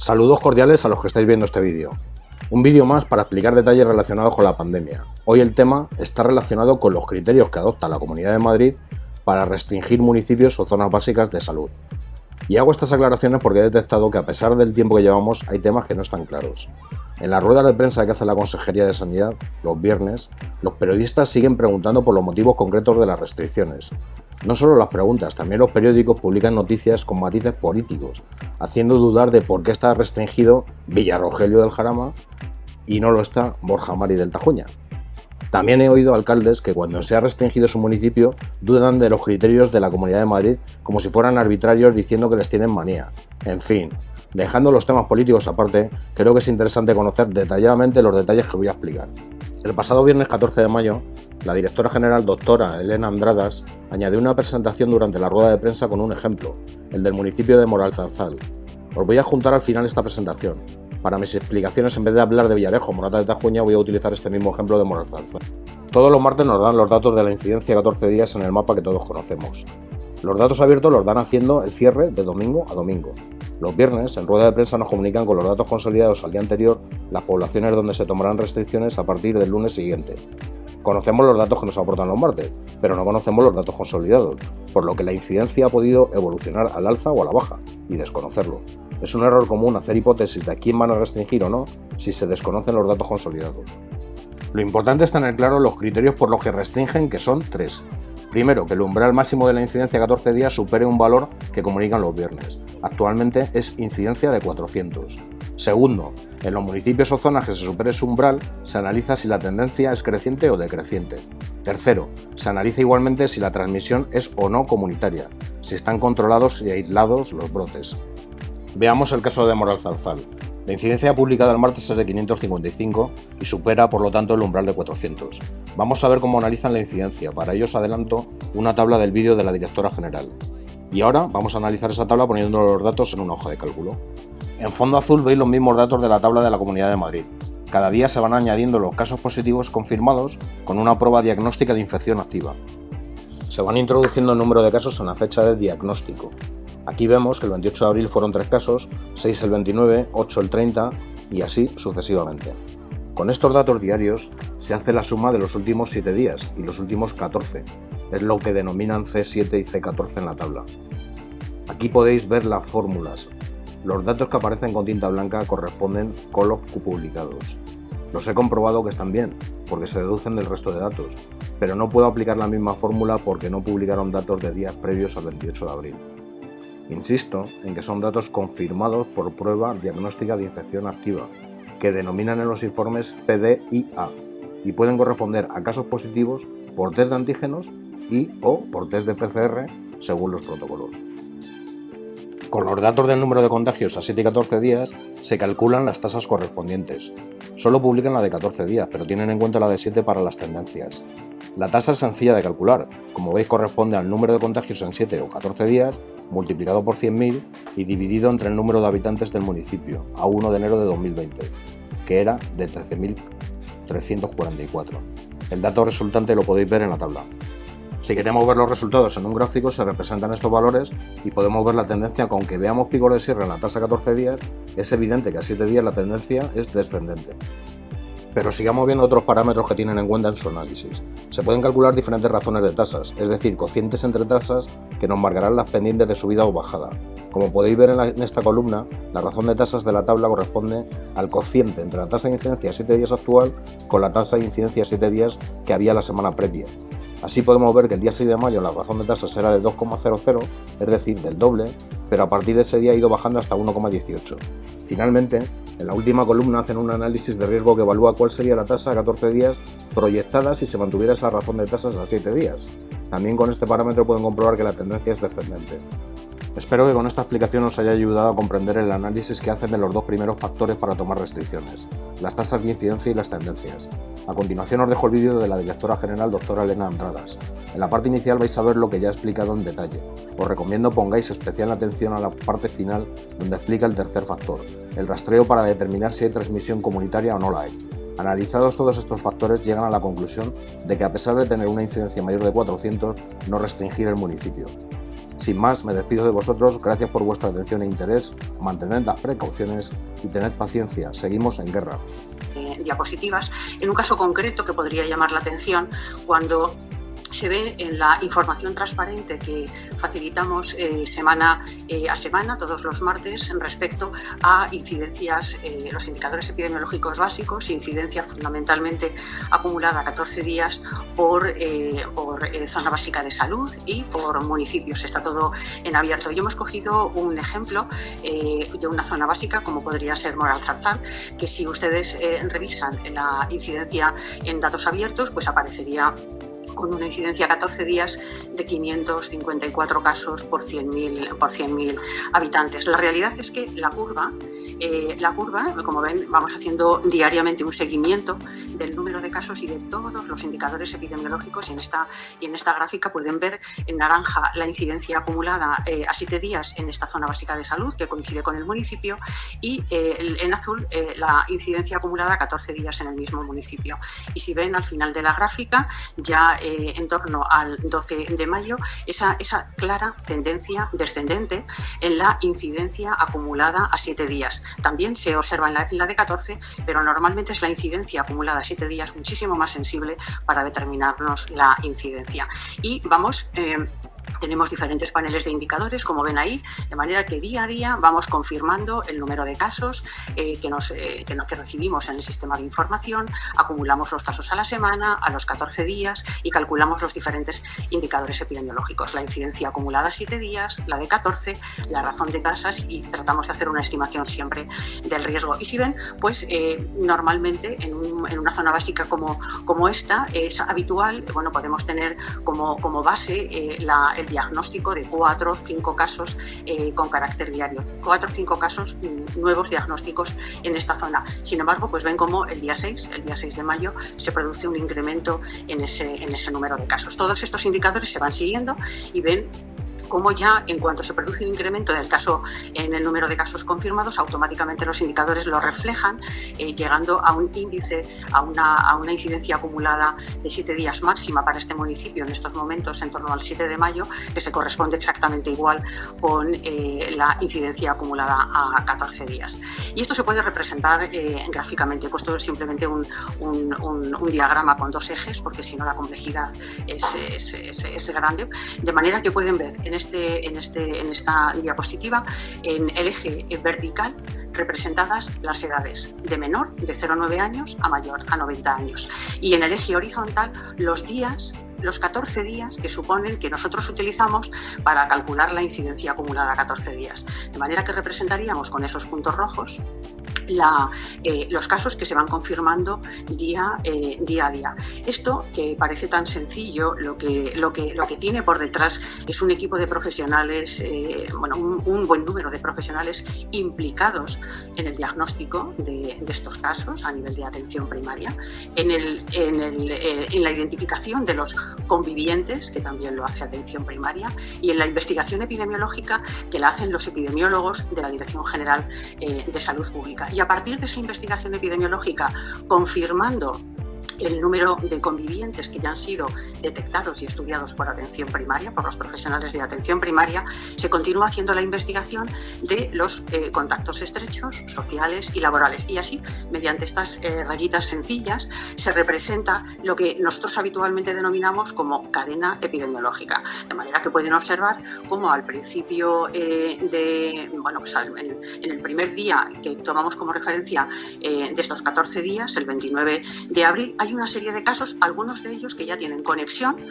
Saludos cordiales a los que estáis viendo este vídeo. Un vídeo más para explicar detalles relacionados con la pandemia. Hoy el tema está relacionado con los criterios que adopta la Comunidad de Madrid para restringir municipios o zonas básicas de salud. Y hago estas aclaraciones porque he detectado que a pesar del tiempo que llevamos hay temas que no están claros. En las ruedas de prensa que hace la Consejería de Sanidad los viernes, los periodistas siguen preguntando por los motivos concretos de las restricciones. No solo las preguntas, también los periódicos publican noticias con matices políticos, haciendo dudar de por qué está restringido Villarrogelio del Jarama y no lo está Borja Mari del Tajuña. También he oído alcaldes que cuando se ha restringido su municipio dudan de los criterios de la Comunidad de Madrid como si fueran arbitrarios diciendo que les tienen manía. En fin, dejando los temas políticos aparte, creo que es interesante conocer detalladamente los detalles que voy a explicar. El pasado viernes 14 de mayo, la directora general doctora Elena Andradas añadió una presentación durante la rueda de prensa con un ejemplo, el del municipio de Moralzarzal. Os voy a juntar al final esta presentación. Para mis explicaciones, en vez de hablar de Villarejo o Morata de Tajuña, voy a utilizar este mismo ejemplo de Moralzarzal. Todos los martes nos dan los datos de la incidencia 14 días en el mapa que todos conocemos. Los datos abiertos los dan haciendo el cierre de domingo a domingo. Los viernes, en rueda de prensa, nos comunican con los datos consolidados al día anterior las poblaciones donde se tomarán restricciones a partir del lunes siguiente. Conocemos los datos que nos aportan los martes, pero no conocemos los datos consolidados, por lo que la incidencia ha podido evolucionar al alza o a la baja, y desconocerlo. Es un error común hacer hipótesis de a quién van a restringir o no si se desconocen los datos consolidados. Lo importante es tener claros los criterios por los que restringen, que son tres. Primero, que el umbral máximo de la incidencia 14 días supere un valor que comunican los viernes. Actualmente es incidencia de 400. Segundo, en los municipios o zonas que se supere ese umbral, se analiza si la tendencia es creciente o decreciente. Tercero, se analiza igualmente si la transmisión es o no comunitaria, si están controlados y aislados los brotes. Veamos el caso de Moralzarzal. La incidencia publicada el martes es de 555 y supera, por lo tanto, el umbral de 400. Vamos a ver cómo analizan la incidencia. Para ello os adelanto una tabla del vídeo de la directora general. Y ahora vamos a analizar esa tabla poniendo los datos en una hoja de cálculo. En fondo azul veis los mismos datos de la tabla de la Comunidad de Madrid. Cada día se van añadiendo los casos positivos confirmados con una prueba diagnóstica de infección activa. Se van introduciendo el número de casos en la fecha de diagnóstico. Aquí vemos que el 28 de abril fueron 3 casos, 6 el 29, 8 el 30 y así sucesivamente. Con estos datos diarios se hace la suma de los últimos 7 días y los últimos 14. Es lo que denominan C7 y C14 en la tabla. Aquí podéis ver las fórmulas. Los datos que aparecen con tinta blanca corresponden con los publicados. Los he comprobado que están bien, porque se deducen del resto de datos, pero no puedo aplicar la misma fórmula porque no publicaron datos de días previos al 28 de abril. Insisto en que son datos confirmados por prueba diagnóstica de infección activa, que denominan en los informes PDIA, y pueden corresponder a casos positivos por test de antígenos o por test de PCR según los protocolos. Con los datos del número de contagios a 7 y 14 días se calculan las tasas correspondientes. Solo publican la de 14 días, pero tienen en cuenta la de 7 para las tendencias. La tasa es sencilla de calcular, como veis corresponde al número de contagios en 7 o 14 días multiplicado por 100.000 y dividido entre el número de habitantes del municipio a 1 de enero de 2020, que era de 13.344. El dato resultante lo podéis ver en la tabla. Si queremos ver los resultados en un gráfico, se representan estos valores y podemos ver la tendencia. Con que veamos picos de sierra en la tasa 14 días, es evidente que a 7 días la tendencia es descendente. Pero sigamos viendo otros parámetros que tienen en cuenta en su análisis. Se pueden calcular diferentes razones de tasas, es decir, cocientes entre tasas que nos marcarán las pendientes de subida o bajada. Como podéis ver en esta columna, la razón de tasas de la tabla corresponde al cociente entre la tasa de incidencia a 7 días actual con la tasa de incidencia a 7 días que había la semana previa. Así podemos ver que el día 6 de mayo la razón de tasas era de 2,00, es decir, del doble, pero a partir de ese día ha ido bajando hasta 1,18. Finalmente, en la última columna hacen un análisis de riesgo que evalúa cuál sería la tasa a 14 días proyectada si se mantuviera esa razón de tasas a 7 días. También con este parámetro pueden comprobar que la tendencia es descendente. Espero que con esta explicación os haya ayudado a comprender el análisis que hacen de los dos primeros factores para tomar restricciones, las tasas de incidencia y las tendencias. A continuación os dejo el vídeo de la directora general doctora Elena Andradas. En la parte inicial vais a ver lo que ya he explicado en detalle. Os recomiendo pongáis especial atención a la parte final donde explica el tercer factor, el rastreo para determinar si hay transmisión comunitaria o no la hay. Analizados todos estos factores llegan a la conclusión de que a pesar de tener una incidencia mayor de 400, no restringir el municipio. Sin más, me despido de vosotros, gracias por vuestra atención e interés, mantened las precauciones y tened paciencia, seguimos en guerra. Diapositivas, en un caso concreto que podría llamar la atención cuando se ve en la información transparente que facilitamos semana a semana, todos los martes, respecto a incidencias, los indicadores epidemiológicos básicos, incidencia fundamentalmente acumulada a 14 días por zona básica de salud y por municipios. Está todo en abierto. Y hemos cogido un ejemplo de una zona básica, como podría ser Moralzarzal, que si ustedes revisan la incidencia en datos abiertos, pues aparecería con una incidencia a 14 días de 554 casos por 100.000 habitantes. La realidad es que la curva, como ven, vamos haciendo diariamente un seguimiento del número de casos y de todos los indicadores epidemiológicos, y en esta gráfica pueden ver en naranja la incidencia acumulada a 7 días en esta zona básica de salud, que coincide con el municipio, y en azul la incidencia acumulada a 14 días en el mismo municipio. Y si ven al final de la gráfica, ya en torno al 12 de mayo, esa clara tendencia descendente en la incidencia acumulada a 7 días. También se observa en la de 14, pero normalmente es la incidencia acumulada a 7 días muchísimo más sensible para determinarnos la incidencia. Y vamos... tenemos diferentes paneles de indicadores, como ven ahí, de manera que día a día vamos confirmando el número de casos que recibimos en el sistema de información, acumulamos los casos a la semana, a los 14 días y calculamos los diferentes indicadores epidemiológicos, la incidencia acumulada a 7 días, la de 14, la razón de tasas, y tratamos de hacer una estimación siempre del riesgo. Y si ven, pues normalmente en una zona básica como esta es habitual, bueno, podemos tener como base el diagnóstico de 4 o 5 casos con carácter diario, 4 o 5 casos nuevos diagnósticos en esta zona. Sin embargo, pues ven como el día 6 de mayo, se produce un incremento en ese número de casos. Todos estos indicadores se van siguiendo y ven como ya en cuanto se produce un incremento en el número de casos confirmados, automáticamente los indicadores lo reflejan, llegando a un índice, a una incidencia acumulada de 7 días máxima para este municipio en estos momentos, en torno al 7 de mayo, que se corresponde exactamente igual con la incidencia acumulada a 14 días. Y esto se puede representar gráficamente. He puesto simplemente un diagrama con 2 ejes, porque si no la complejidad es grande, de manera que pueden ver en esta diapositiva, en el eje vertical, representadas las edades de menor, de 0 a 9 años, a mayor, a 90 años. Y en el eje horizontal, los días, los 14 días que suponen que nosotros utilizamos para calcular la incidencia acumulada a 14 días. De manera que representaríamos con esos puntos rojos los casos que se van confirmando día a día. Esto, que parece tan sencillo, lo que tiene por detrás es un equipo de profesionales, un buen número de profesionales implicados en el diagnóstico de estos casos a nivel de atención primaria, en la identificación de los convivientes, que también lo hace atención primaria, y en la investigación epidemiológica, que la hacen los epidemiólogos de la Dirección General de Salud Pública. Y a partir de esa investigación epidemiológica, confirmando el número de convivientes que ya han sido detectados y estudiados por atención primaria, por los profesionales de atención primaria, se continúa haciendo la investigación de los contactos estrechos, sociales y laborales. Y así, mediante estas rayitas sencillas, se representa lo que nosotros habitualmente denominamos como cadena epidemiológica. De manera que pueden observar cómo al principio en el primer día que tomamos como referencia de estos 14 días, el 29 de abril, hay una serie de casos, algunos de ellos que ya tienen conexión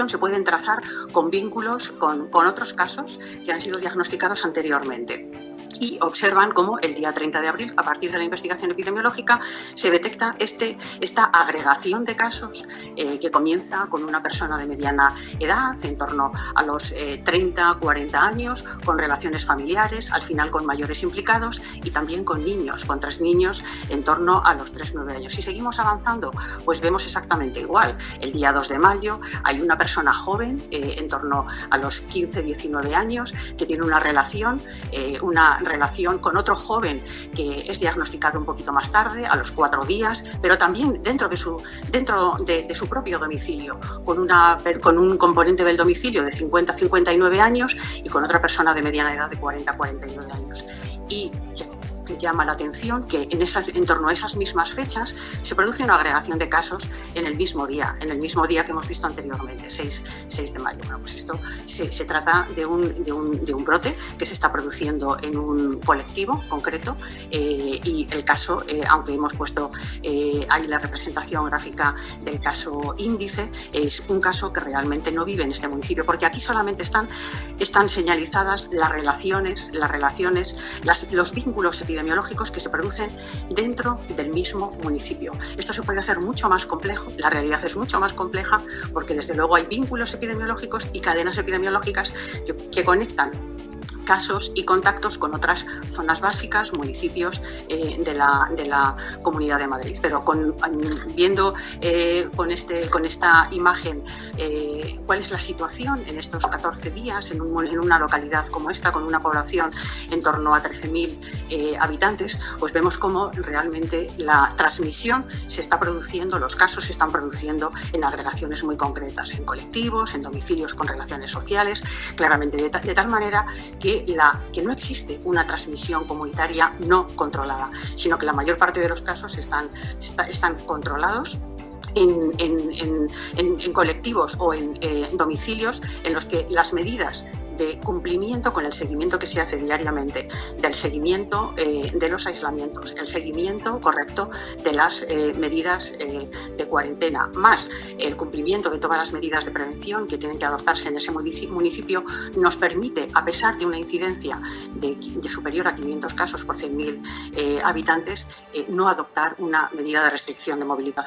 se pueden trazar con vínculos con otros casos que han sido diagnosticados anteriormente. Y observan cómo el día 30 de abril, a partir de la investigación epidemiológica, se detecta esta agregación de casos que comienza con una persona de mediana edad, en torno a los 30-40 años, con relaciones familiares, al final con mayores implicados, y también con niños, con 3 niños en torno a los 3-9 años. Si seguimos avanzando, pues vemos exactamente igual. El día 2 de mayo hay una persona joven, en torno a los 15-19 años, que tiene una relación relación con otro joven que es diagnosticado un poquito más tarde, a los 4 días, pero también dentro de su propio domicilio, con un componente del domicilio de 50-59 años y con otra persona de mediana edad de 40-49 años. Y llama la atención que en torno a esas mismas fechas se produce una agregación de casos en el mismo día que hemos visto anteriormente, 6 de mayo. Bueno, pues esto se trata de un brote que se está produciendo en un colectivo concreto y el caso, aunque hemos puesto ahí la representación gráfica del caso índice, es un caso que realmente no vive en este municipio, porque aquí solamente están señalizadas las relaciones, los vínculos epidemiológicos que se producen dentro del mismo municipio. Esto se puede hacer mucho más complejo, la realidad es mucho más compleja, porque desde luego hay vínculos epidemiológicos y cadenas epidemiológicas que conectan casos y contactos con otras zonas básicas, municipios de la Comunidad de Madrid. Pero viendo con esta imagen cuál es la situación en estos 14 días en una localidad como esta, con una población en torno a 13.000 habitantes, pues vemos cómo realmente la transmisión se está produciendo, los casos se están produciendo en agregaciones muy concretas, en colectivos, en domicilios con relaciones sociales, claramente de tal manera que no existe una transmisión comunitaria no controlada, sino que la mayor parte de los casos están controlados en colectivos o en domicilios en los que las medidas de cumplimiento con el seguimiento que se hace diariamente, del seguimiento de los aislamientos, el seguimiento correcto de las medidas de cuarentena, más el cumplimiento de todas las medidas de prevención que tienen que adoptarse en ese municipio, nos permite, a pesar de una incidencia de superior a 500 casos por 100.000 habitantes, no adoptar una medida de restricción de movilidad.